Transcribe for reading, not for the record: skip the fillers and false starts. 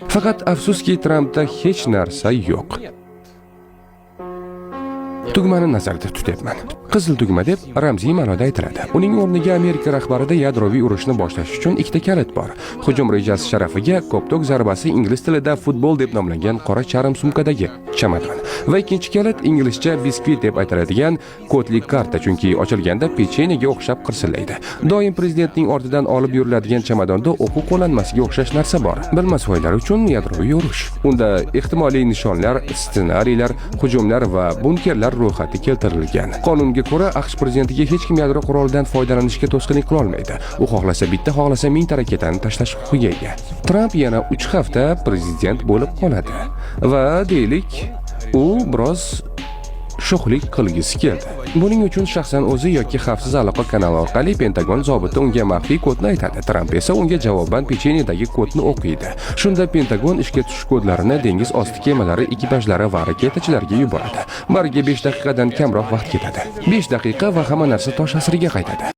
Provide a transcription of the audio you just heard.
Faqat afsuski, Trampda hech narsa yo'q. Tugmani nazarda tutyapman. Qizil tugma deb ramziy ma'noda aytiladi. Uning o'rniga Amerika rahbarida yadroviy urushni boshlash uchun ikkita kalit bor. Hujum rejasi sharafiga koptok zarbasi ingliz tilida futbol deb nomlangan qora charm sumkadagi chamadon va ikkinchi kalit inglizcha biskvit deb aytiladigan kodli karta, chunki ochilganda pechenyega o'xshab qirsillaydi. Doim prezidentning ortidan olib yuriladigan chamadonda o'quv qo'llanmasiga o'xshash narsa bor. Bilmasvoylar uchun yadroviy urush. Unda ehtimoliy nishonlar, ssenariylar, hujumlar va bunkerlar ro'yxati keltirilgan. Qonunga ko'ra AQSh prezidentiga hech kim yadro qurolidan foydalanishga to'sqinlik qila olmaydi. U xohlasa bitta, xohlasa mingta raketani tashlash huquqiga ega. Tramp yana 3 hafta prezident bo'lib qoladi va deylik, u biroz sho'xlik qilgisi keldi. Buning uchun shaxsan o'zi yoki xavfsiz aloqa kanali orqali Pentagon zobiti unga maxfiy kodni aytadi. Tramp esa unga javoban pechenyedagi kodni o'qiydi. Shunda Pentagon ishga tushish kodlarini dengiz osti kemalari ekipajlari va raketachilarga yuboradi. Bariga 5 daqiqadan kamroq vaqt ketadi. 5 daqiqa va hamma narsa tosh asriga qaytadi.